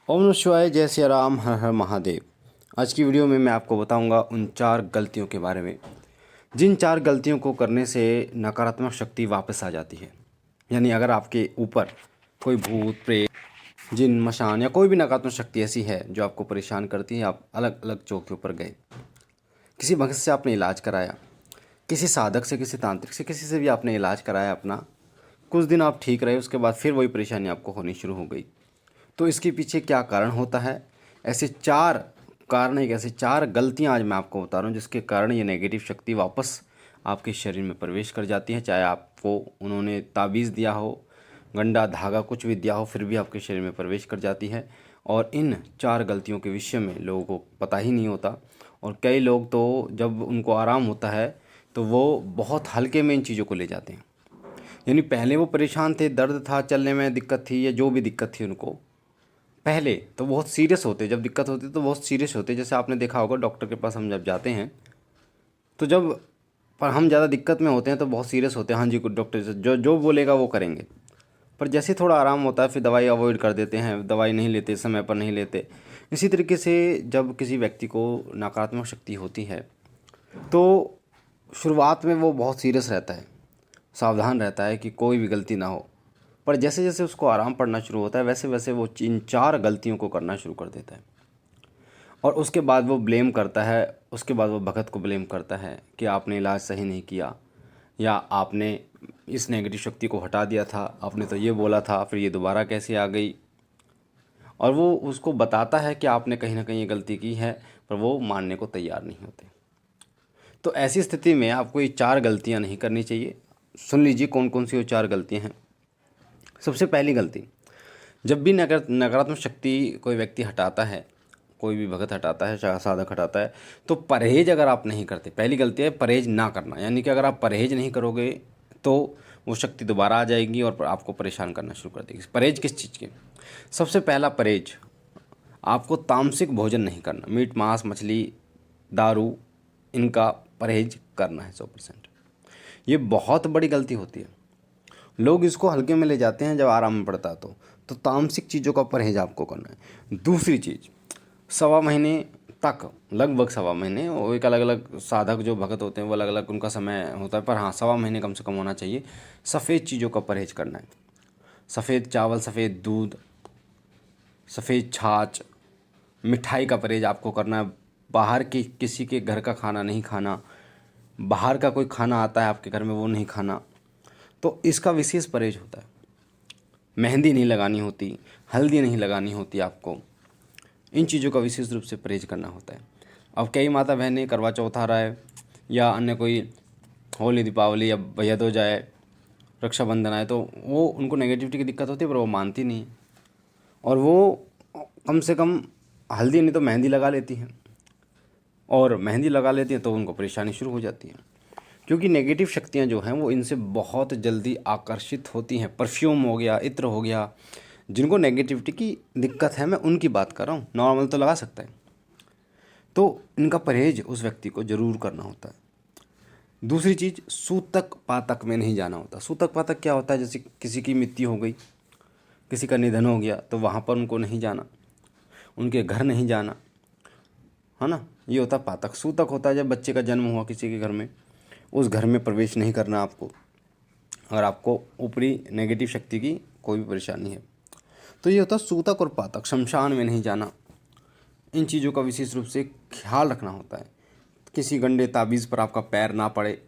ओम नमः शिवाय, जय सिया राम, हर हर महादेव। आज की वीडियो में मैं आपको बताऊंगा उन 4 गलतियों के बारे में जिन 4 गलतियों को करने से नकारात्मक शक्ति वापस आ जाती है। यानी अगर आपके ऊपर कोई भूत प्रेत जिन मशान या कोई भी नकारात्मक शक्ति ऐसी है जो आपको परेशान करती है, आप अलग अलग चौकियों पर गए, किसी भक्त से आपने इलाज कराया, किसी साधक से, किसी तांत्रिक से, किसी से भी आपने इलाज कराया अपना, कुछ दिन आप ठीक रहे, उसके बाद फिर वही परेशानी आपको होनी शुरू हो गई। तो इसके पीछे क्या कारण होता है? ऐसे 4 कारण, एक ऐसे 4 गलतियां आज मैं आपको बता रहा हूँ जिसके कारण ये नेगेटिव शक्ति वापस आपके शरीर में प्रवेश कर जाती है। चाहे आपको उन्होंने ताबीज़ दिया हो, गंडा धागा कुछ भी दिया हो, फिर भी आपके शरीर में प्रवेश कर जाती है। और इन 4 गलतियों के विषय में लोगों को पता ही नहीं होता। और कई लोग तो जब उनको आराम होता है तो वो बहुत हल्के में इन चीज़ों को ले जाते हैं। यानी पहले वो परेशान थे, दर्द था, चलने में दिक्कत थी या जो भी दिक्कत थी उनको, पहले तो बहुत सीरियस होते, जब दिक्कत होती तो बहुत सीरियस होते। जैसे आपने देखा होगा डॉक्टर के पास हम जब जाते हैं तो जब पर हम ज़्यादा दिक्कत में होते हैं तो बहुत सीरियस होते हैं। हाँ जी, कुछ डॉक्टर जो जो बोलेगा वो करेंगे। पर जैसे थोड़ा आराम होता है फिर दवाई अवॉइड कर देते हैं, दवाई नहीं लेते, समय पर नहीं लेते। इसी तरीके से जब किसी व्यक्ति को नकारात्मक शक्ति होती है तो शुरुआत में वो बहुत सीरियस रहता है, सावधान रहता है कि कोई भी गलती ना हो। पर जैसे जैसे उसको आराम पड़ना शुरू होता है वैसे वैसे वो इन 4 गलतियों को करना शुरू कर देता है। और उसके बाद वो ब्लेम करता है, उसके बाद वो भगत को ब्लेम करता है कि आपने इलाज सही नहीं किया, या आपने इस नेगेटिव शक्ति को हटा दिया था, आपने तो ये बोला था, फिर ये दोबारा कैसे आ गई। और वो उसको बताता है कि आपने कहीं ना कहीं ये गलती की है, पर वो मानने को तैयार नहीं होते। तो ऐसी स्थिति में आपको ये 4 गलतियां नहीं करनी चाहिए। सुन लीजिए कौन कौन सी वो 4 गलतियां हैं। सबसे पहली गलती, जब भी नकारात्मक शक्ति कोई व्यक्ति हटाता है, कोई भी भगत हटाता है, साधक हटाता है, तो परहेज अगर आप नहीं करते, पहली गलती है परहेज ना करना। यानी कि अगर आप परहेज नहीं करोगे तो वो शक्ति दोबारा आ जाएगी और आपको परेशान करना शुरू कर देगी। परहेज किस चीज़ के? सबसे पहला परहेज, आपको तामसिक भोजन नहीं करना। मीट, मांस, मछली, दारू, इनका परहेज करना है 100%। ये बहुत बड़ी गलती होती है। लोग इसको हल्के में ले जाते हैं जब आराम में पड़ता है तो तामसिक चीज़ों का परहेज आपको करना है। दूसरी चीज़, 1.25 महीने तक, लगभग 1.25 महीने, वो एक अलग अलग साधक जो भगत होते हैं वो अलग अलग उनका समय होता है, पर हाँ 1.25 महीने कम से कम होना चाहिए। सफ़ेद चीज़ों का परहेज करना है। सफ़ेद चावल, सफ़ेद दूध, सफ़ेद छाछ, मिठाई का परहेज आपको करना है। बाहर की किसी के घर का खाना नहीं खाना, बाहर का कोई खाना आता है आपके घर में वो नहीं खाना, तो इसका विशेष परहेज होता है। मेहंदी नहीं लगानी होती, हल्दी नहीं लगानी होती आपको, इन चीज़ों का विशेष रूप से परहेज करना होता है। अब कई माता बहनें, करवा चौथ आ रहा है या अन्य कोई होली, दीपावली या भैया दूज आए, रक्षाबंधन आए, तो वो उनको नेगेटिविटी की दिक्कत होती है पर वो मानती नहीं है। और वो कम से कम हल्दी नहीं तो मेहंदी लगा लेती हैं, और मेहंदी लगा लेती हैं तो उनको परेशानी शुरू हो जाती है। क्योंकि नेगेटिव शक्तियाँ जो हैं वो इनसे बहुत जल्दी आकर्षित होती हैं। परफ्यूम हो गया, इत्र हो गया, जिनको नेगेटिविटी की दिक्कत है मैं उनकी बात कर रहा हूँ, नॉर्मल तो लगा सकता है। तो इनका परहेज उस व्यक्ति को ज़रूर करना होता है। दूसरी चीज़, सूतक पातक में नहीं जाना होता। सूतक पातक क्या होता है? जैसे किसी की मृत्यु हो गई, किसी का निधन हो गया, तो वहाँ पर उनको नहीं जाना, उनके घर नहीं जाना, है ना, ये होता है पातक। सूतक होता है जब बच्चे का जन्म हुआ किसी के घर में, उस घर में प्रवेश नहीं करना आपको, अगर आपको ऊपरी नेगेटिव शक्ति की कोई भी परेशानी है। तो ये होता है सूतक और पातक। शमशान में नहीं जाना, इन चीज़ों का विशेष रूप से ख्याल रखना होता है। किसी गंदे ताबीज़ पर आपका पैर ना पड़े,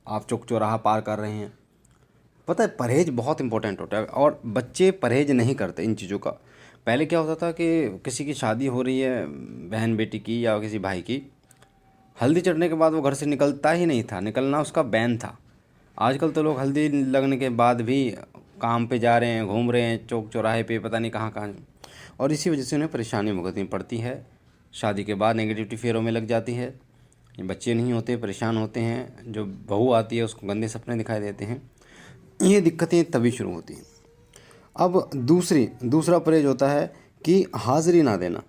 आप चौक चौराहा पार कर रहे हैं। पता है परहेज बहुत इंपॉर्टेंट होता है, और बच्चे परहेज नहीं करते इन चीज़ों का। पहले क्या होता था कि किसी की शादी हो रही है, बहन बेटी की या किसी भाई की, हल्दी चढ़ने के बाद वो घर से निकलता ही नहीं था, निकलना उसका बैन था। आजकल तो लोग हल्दी लगने के बाद भी काम पे जा रहे हैं, घूम रहे हैं चौक चौराहे पे, पता नहीं कहाँ कहाँ। और इसी वजह से उन्हें परेशानी भुगतनी पड़ती है। शादी के बाद नेगेटिविटी फेरों में लग जाती है, ये बच्चे नहीं होते, परेशान होते हैं, जो बहू आती है उसको गंदे सपने दिखाई देते हैं। ये दिक्कतें तभी शुरू होती हैं। अब दूसरा परहेज होता है कि हाज़िरी ना देना।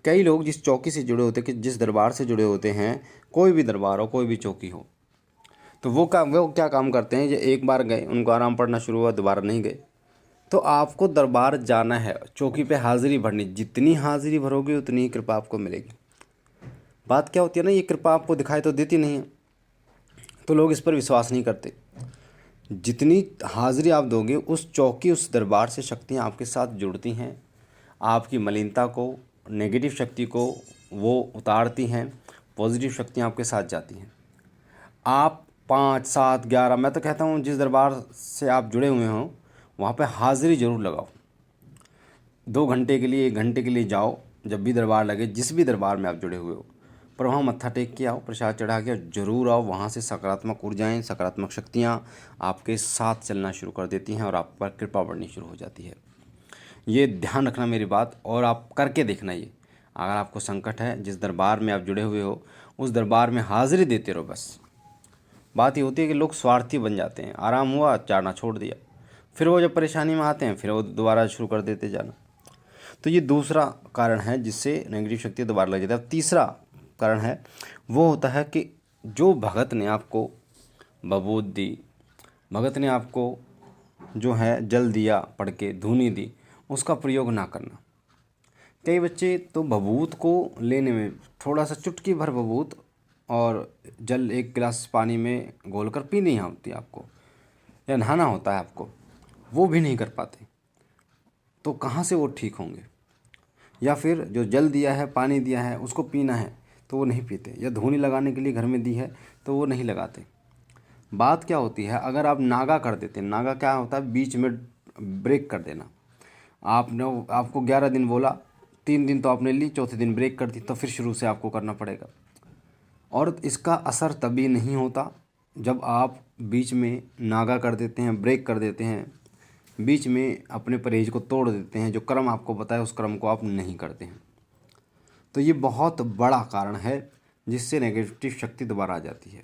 कई लोग जिस चौकी से जुड़े होते हैं, कि जिस दरबार से जुड़े होते हैं, कोई भी दरबार हो, कोई भी चौकी हो, तो वो क्या काम करते हैं, जो एक बार गए, उनको आराम पड़ना शुरू हुआ, दोबारा नहीं गए, तो आपको दरबार जाना है, चौकी पे हाज़िरी भरनी, जितनी हाज़िरी भरोगे उतनी ही कृपा आपको मिलेगी। बात क्या होती है ना, ये कृपा आपको दिखाई तो देती नहीं है, तो लोग इस पर विश्वास नहीं करते। जितनी हाज़िरी आप दोगे उस चौकी, उस दरबार से शक्तियाँ आपके साथ जुड़ती हैं, आपकी मलिनता को, नेगेटिव शक्ति को वो उतारती हैं, पॉजिटिव शक्तियाँ आपके साथ जाती हैं। आप 5, 7, 11, मैं तो कहता हूँ जिस दरबार से आप जुड़े हुए हों वहाँ पे हाज़िरी ज़रूर लगाओ। 2 घंटे के लिए, 1 घंटे के लिए जाओ, जब भी दरबार लगे, जिस भी दरबार में आप जुड़े हुए हो, पर वहाँ मत्था टेक के आओ, प्रसाद चढ़ा के ज़रूर आओ। वहाँ से सकारात्मक ऊर्जाएँ, सकारात्मक शक्तियाँ आपके साथ चलना शुरू कर देती हैं और आप पर कृपा बढ़नी शुरू हो जाती है। ये ध्यान रखना मेरी बात, और आप करके देखना ये। अगर आपको संकट है, जिस दरबार में आप जुड़े हुए हो उस दरबार में हाज़िरी देते रहो बस। बात ये होती है कि लोग स्वार्थी बन जाते हैं, आराम हुआ जाना छोड़ दिया, फिर वो जब परेशानी में आते हैं फिर वो दोबारा शुरू कर देते जाना। तो ये दूसरा कारण है जिससे नेगेटिव शक्ति दोबारा लग जाती है। अब तीसरा कारण है वो होता है कि जो भगत ने आपको बबूत दी, भगत ने आपको जो है जल दिया, पढ़ के धूनी दी, उसका प्रयोग ना करना। कई बच्चे तो बबूत को लेने में थोड़ा सा चुटकी भर बबूत और जल 1 गिलास पानी में घोलकर पीनी होती है आपको, या नहाना होता है आपको, वो भी नहीं कर पाते। तो कहाँ से वो ठीक होंगे? या फिर जो जल दिया है, पानी दिया है, उसको पीना है तो वो नहीं पीते, या धूनी लगाने के लिए घर में दी है तो वो नहीं लगाते। बात क्या होती है, अगर आप नागा कर देते, नागा क्या होता है, बीच में ब्रेक कर देना। आपने आपको 11 दिन बोला, 3 दिन तो आपने ली, चौथे दिन ब्रेक कर दी, तो फिर शुरू से आपको करना पड़ेगा। और इसका असर तभी नहीं होता जब आप बीच में नागा कर देते हैं, ब्रेक कर देते हैं, बीच में अपने परहेज को तोड़ देते हैं, जो कर्म आपको बताया उस कर्म को आप नहीं करते हैं। तो ये बहुत बड़ा कारण है जिससे नेगेटिव शक्ति दोबारा आ जाती है।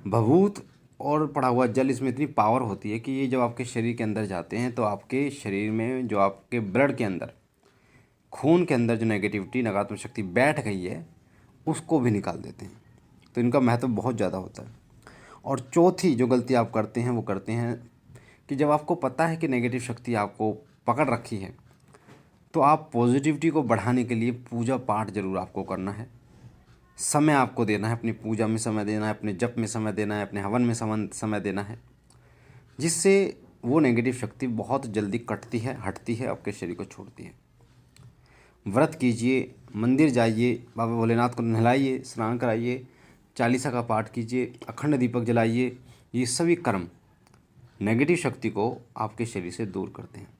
भभूत और पड़ा हुआ जल, इसमें इतनी पावर होती है कि ये जब आपके शरीर के अंदर जाते हैं तो आपके शरीर में, जो आपके ब्लड के अंदर, खून के अंदर जो नेगेटिविटी, नकारात्मक शक्ति बैठ गई है उसको भी निकाल देते हैं। तो इनका महत्व बहुत ज़्यादा होता है। और चौथी जो गलती आप करते हैं वो करते हैं कि जब आपको पता है कि नेगेटिव शक्ति आपको पकड़ रखी है, तो आप पॉजिटिविटी को बढ़ाने के लिए पूजा पाठ ज़रूर आपको करना है, समय आपको देना है, अपनी पूजा में समय देना है, अपने जप में समय देना है, अपने हवन में समय देना है, जिससे वो नेगेटिव शक्ति बहुत जल्दी कटती है, हटती है, आपके शरीर को छोड़ती है। व्रत कीजिए, मंदिर जाइए, बाबा भोलेनाथ को नहलाइए, स्नान कराइए, चालीसा का पाठ कीजिए, अखंड दीपक जलाइए। ये सभी कर्म नेगेटिव शक्ति को आपके शरीर से दूर करते हैं।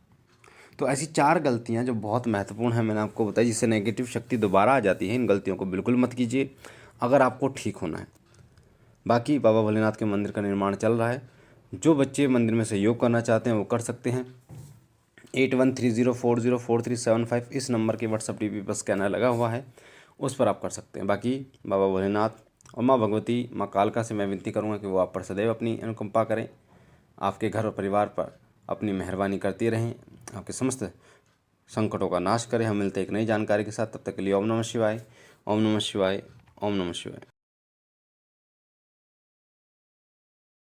तो ऐसी 4 गलतियां जो बहुत महत्वपूर्ण है मैंने आपको बताई, जिससे नेगेटिव शक्ति दोबारा आ जाती है। इन गलतियों को बिल्कुल मत कीजिए अगर आपको ठीक होना है। बाकी बाबा भोलेनाथ के मंदिर का निर्माण चल रहा है, जो बच्चे मंदिर में सहयोग करना चाहते हैं वो कर सकते हैं। 8130404375 इस नंबर के व्हाट्सअप टीपी पर स्कैनर लगा हुआ है, उस पर आप कर सकते हैं। बाकी बाबा भोलेनाथ और माँ भगवती, माँ कालका से मैं विनती करूँगा कि वो आप पर सदैव अपनी अनुकंपा करें, आपके घर और परिवार पर अपनी मेहरबानी करती रहें, आपके समस्त संकटों का नाश करें। हम मिलते हैं एक नई जानकारी के साथ, तब तक के लिए ओम नमः शिवाय, ओम नमः शिवाय, ओम नमः शिवाय।